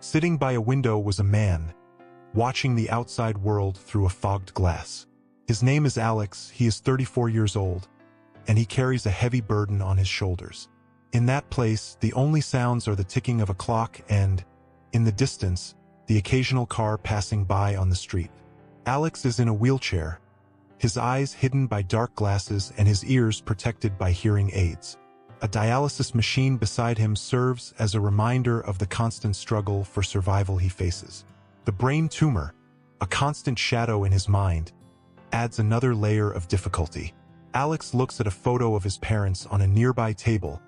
Sitting by a window was a man, watching the outside world through a fogged glass. His name is Alex, he is 34 years old, and he carries a heavy burden on his shoulders. In that place, the only sounds are the ticking of a clock and, in the distance, the occasional car passing by on the street. Alex is in a wheelchair, his eyes hidden by dark glasses and his ears protected by hearing aids. A dialysis machine beside him serves as a reminder of the constant struggle for survival he faces. The brain tumor, a constant shadow in his mind, adds another layer of difficulty. Alex looks at a photo of his parents on a nearby table,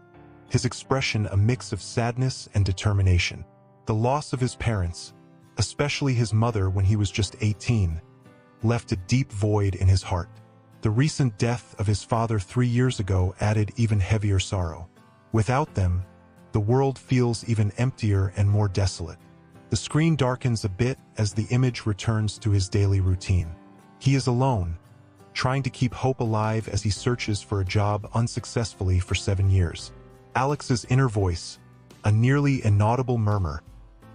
his expression a mix of sadness and determination. The loss of his parents, especially his mother when he was just 18, left a deep void in his heart. The recent death of his father 3 years ago added even heavier sorrow. Without them, the world feels even emptier and more desolate. The screen darkens a bit as the image returns to his daily routine. He is alone, trying to keep hope alive as he searches for a job unsuccessfully for 7 years. Alex's inner voice, a nearly inaudible murmur,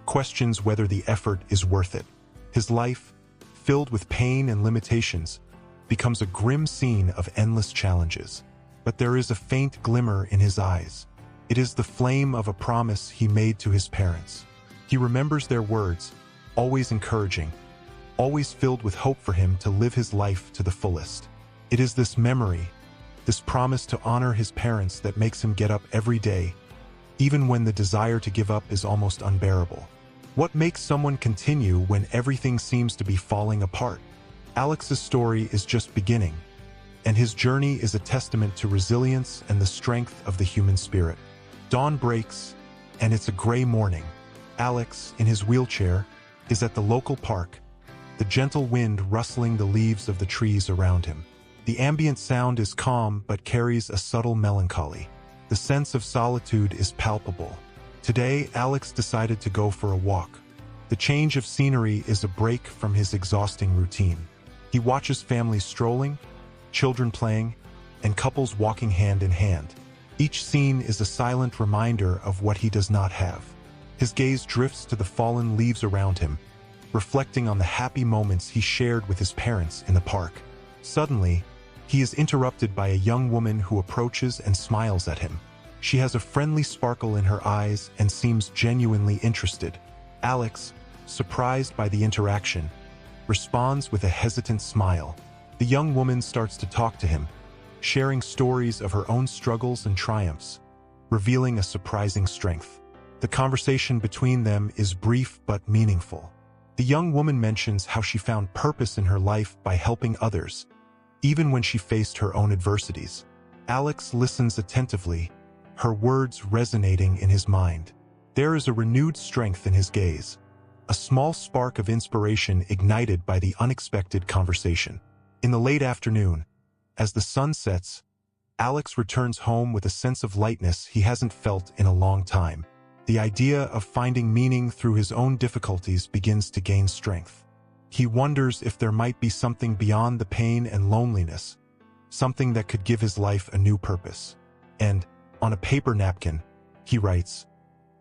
questions whether the effort is worth it. His life, filled with pain and limitations, becomes a grim scene of endless challenges. But there is a faint glimmer in his eyes. It is the flame of a promise he made to his parents. He remembers their words, always encouraging, always filled with hope for him to live his life to the fullest. It is this memory, this promise to honor his parents that makes him get up every day, even when the desire to give up is almost unbearable. What makes someone continue when everything seems to be falling apart? Alex's story is just beginning, and his journey is a testament to resilience and the strength of the human spirit. Dawn breaks, and it's a gray morning. Alex, in his wheelchair, is at the local park, the gentle wind rustling the leaves of the trees around him. The ambient sound is calm but carries a subtle melancholy. The sense of solitude is palpable. Today, Alex decided to go for a walk. The change of scenery is a break from his exhausting routine. He watches families strolling, children playing, and couples walking hand in hand. Each scene is a silent reminder of what he does not have. His gaze drifts to the fallen leaves around him, reflecting on the happy moments he shared with his parents in the park. Suddenly, he is interrupted by a young woman who approaches and smiles at him. She has a friendly sparkle in her eyes and seems genuinely interested. Alex, surprised by the interaction, responds with a hesitant smile. The young woman starts to talk to him, sharing stories of her own struggles and triumphs, revealing a surprising strength. The conversation between them is brief but meaningful. The young woman mentions how she found purpose in her life by helping others, even when she faced her own adversities. Alex listens attentively, her words resonating in his mind. There is a renewed strength in his gaze, a small spark of inspiration ignited by the unexpected conversation. In the late afternoon, as the sun sets, Alex returns home with a sense of lightness he hasn't felt in a long time. The idea of finding meaning through his own difficulties begins to gain strength. He wonders if there might be something beyond the pain and loneliness, something that could give his life a new purpose. And, on a paper napkin, he writes,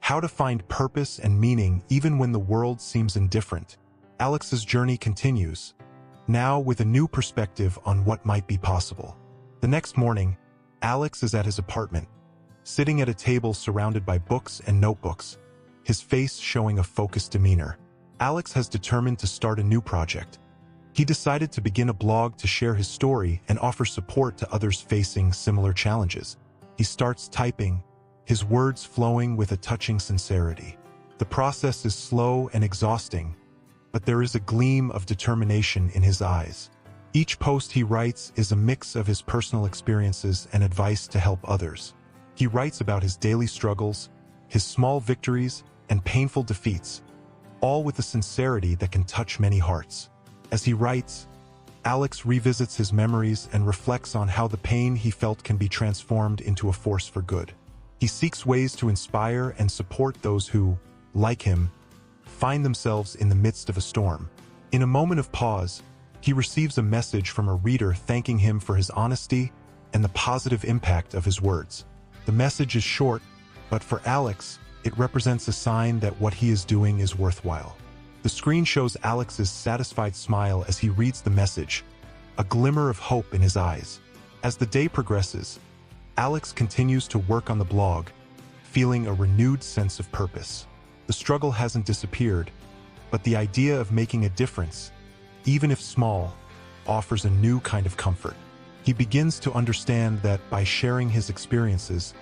"How to find purpose and meaning even when the world seems indifferent." Alex's journey continues, now with a new perspective on what might be possible. The next morning, Alex is at his apartment, sitting at a table surrounded by books and notebooks, his face showing a focused demeanor. Alex has determined to start a new project. He decided to begin a blog to share his story and offer support to others facing similar challenges. He starts typing, his words flowing with a touching sincerity. The process is slow and exhausting, but there is a gleam of determination in his eyes. Each post he writes is a mix of his personal experiences and advice to help others. He writes about his daily struggles, his small victories, and painful defeats, all with a sincerity that can touch many hearts. As he writes, Alex revisits his memories and reflects on how the pain he felt can be transformed into a force for good. He seeks ways to inspire and support those who, like him, find themselves in the midst of a storm. In a moment of pause, he receives a message from a reader thanking him for his honesty and the positive impact of his words. The message is short, but for Alex, It represents a sign that what he is doing is worthwhile. The screen shows Alex's satisfied smile as he reads the message, a glimmer of hope in his eyes. As the day progresses, Alex continues to work on the blog, feeling a renewed sense of purpose. The struggle hasn't disappeared, but the idea of making a difference, even if small, offers a new kind of comfort. He begins to understand that by sharing his experiences,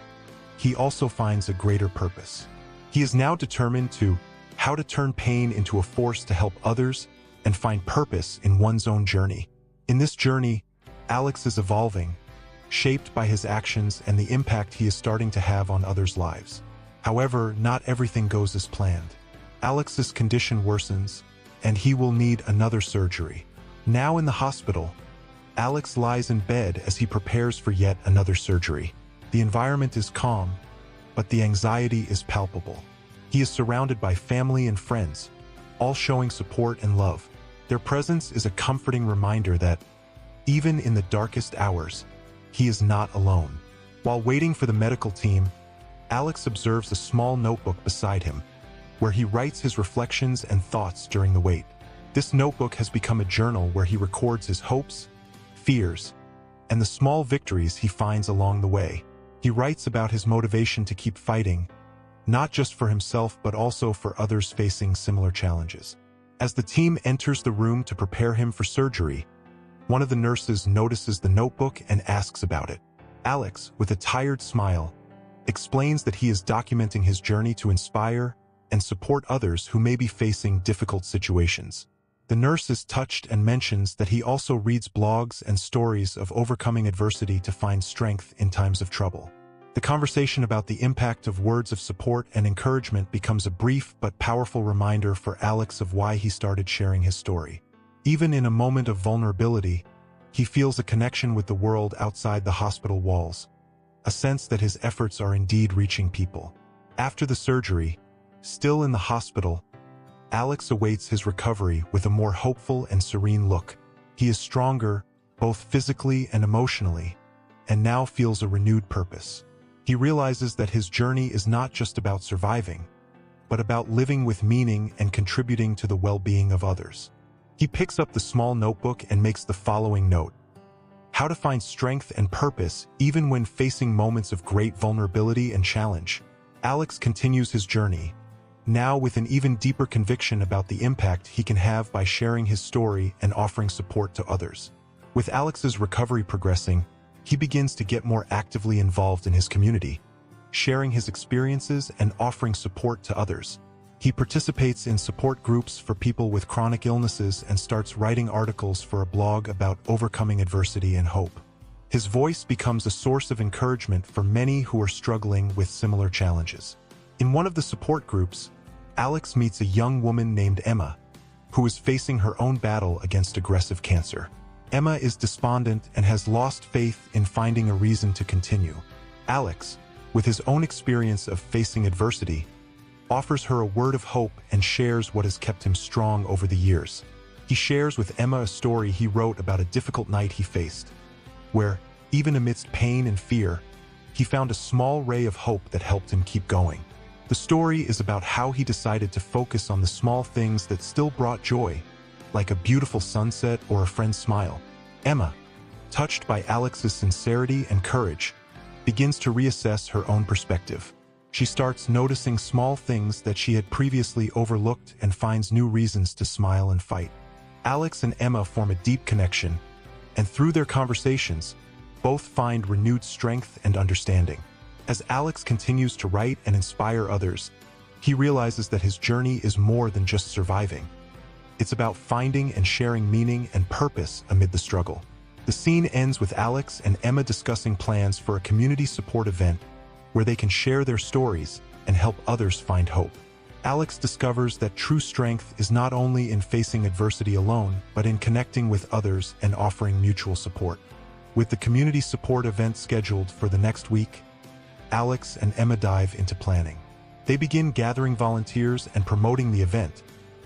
he also finds a greater purpose. He is now determined to how to turn pain into a force to help others and find purpose in one's own journey. In this journey, Alex is evolving, shaped by his actions and the impact he is starting to have on others' lives. However, not everything goes as planned. Alex's condition worsens, and he will need another surgery. Now in the hospital, Alex lies in bed as he prepares for yet another surgery. The environment is calm, but the anxiety is palpable. He is surrounded by family and friends, all showing support and love. Their presence is a comforting reminder that, even in the darkest hours, he is not alone. While waiting for the medical team, Alex observes a small notebook beside him, where he writes his reflections and thoughts during the wait. This notebook has become a journal where he records his hopes, fears, and the small victories he finds along the way. He writes about his motivation to keep fighting, not just for himself but also for others facing similar challenges. As the team enters the room to prepare him for surgery, one of the nurses notices the notebook and asks about it. Alex, with a tired smile, explains that he is documenting his journey to inspire and support others who may be facing difficult situations. The nurse is touched and mentions that he also reads blogs and stories of overcoming adversity to find strength in times of trouble. The conversation about the impact of words of support and encouragement becomes a brief but powerful reminder for Alex of why he started sharing his story. Even in a moment of vulnerability, he feels a connection with the world outside the hospital walls, a sense that his efforts are indeed reaching people. After the surgery, still in the hospital, Alex awaits his recovery with a more hopeful and serene look. He is stronger, both physically and emotionally, and now feels a renewed purpose. He realizes that his journey is not just about surviving, but about living with meaning and contributing to the well-being of others. He picks up the small notebook and makes the following note: how to find strength and purpose even when facing moments of great vulnerability and challenge. Alex continues his journey, now with an even deeper conviction about the impact he can have by sharing his story and offering support to others. With Alex's recovery progressing, he begins to get more actively involved in his community, sharing his experiences and offering support to others. He participates in support groups for people with chronic illnesses and starts writing articles for a blog about overcoming adversity and hope. His voice becomes a source of encouragement for many who are struggling with similar challenges. In one of the support groups, Alex meets a young woman named Emma, who is facing her own battle against aggressive cancer. Emma is despondent and has lost faith in finding a reason to continue. Alex, with his own experience of facing adversity, offers her a word of hope and shares what has kept him strong over the years. He shares with Emma a story he wrote about a difficult night he faced, where, even amidst pain and fear, he found a small ray of hope that helped him keep going. The story is about how he decided to focus on the small things that still brought joy, like a beautiful sunset or a friend's smile. Emma, touched by Alex's sincerity and courage, begins to reassess her own perspective. She starts noticing small things that she had previously overlooked and finds new reasons to smile and fight. Alex and Emma form a deep connection, and through their conversations, both find renewed strength and understanding. As Alex continues to write and inspire others, he realizes that his journey is more than just surviving. It's about finding and sharing meaning and purpose amid the struggle. The scene ends with Alex and Emma discussing plans for a community support event where they can share their stories and help others find hope. Alex discovers that true strength is not only in facing adversity alone, but in connecting with others and offering mutual support. With the community support event scheduled for the next week, Alex and Emma dive into planning. They begin gathering volunteers and promoting the event,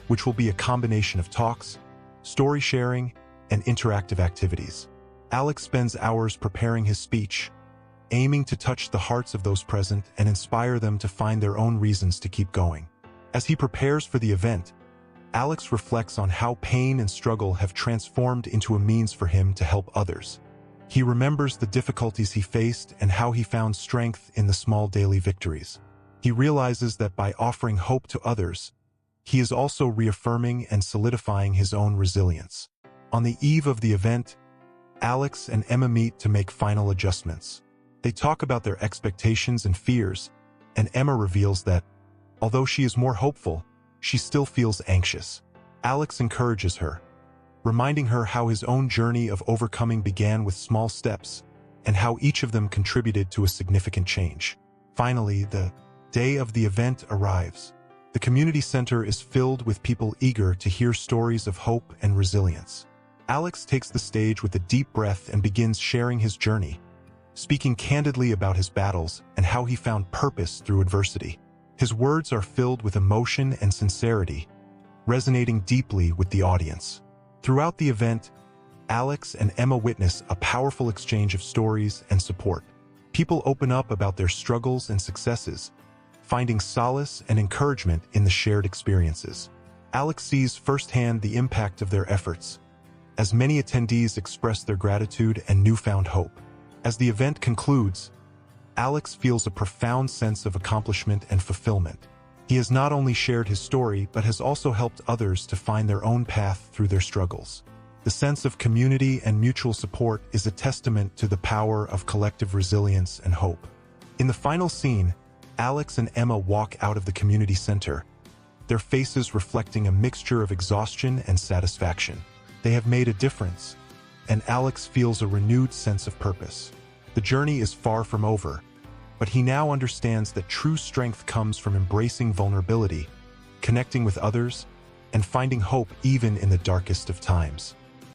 which will be a combination of talks, story sharing, and interactive activities. Alex spends hours preparing his speech, aiming to touch the hearts of those present and inspire them to find their own reasons to keep going. As he prepares for the event, Alex reflects on how pain and struggle have transformed into a means for him to help others. He remembers the difficulties he faced and how he found strength in the small daily victories. He realizes that by offering hope to others, he is also reaffirming and solidifying his own resilience. On the eve of the event, Alex and Emma meet to make final adjustments. They talk about their expectations and fears, and Emma reveals that, although she is more hopeful, she still feels anxious. Alex encourages her, reminding her how his own journey of overcoming began with small steps and how each of them contributed to a significant change. Finally, the day of the event arrives. The community center is filled with people eager to hear stories of hope and resilience. Alex takes the stage with a deep breath and begins sharing his journey, speaking candidly about his battles and how he found purpose through adversity. His words are filled with emotion and sincerity, resonating deeply with the audience. Throughout the event, Alex and Emma witness a powerful exchange of stories and support. People open up about their struggles and successes, finding solace and encouragement in the shared experiences. Alex sees firsthand the impact of their efforts, as many attendees express their gratitude and newfound hope. As the event concludes, Alex feels a profound sense of accomplishment and fulfillment. He has not only shared his story, but has also helped others to find their own path through their struggles. The sense of community and mutual support is a testament to the power of collective resilience and hope. In the final scene, Alex and Emma walk out of the community center, their faces reflecting a mixture of exhaustion and satisfaction. They have made a difference, and Alex feels a renewed sense of purpose. The journey is far from over, but he now understands that true strength comes from embracing vulnerability, connecting with others, and finding hope even in the darkest of times.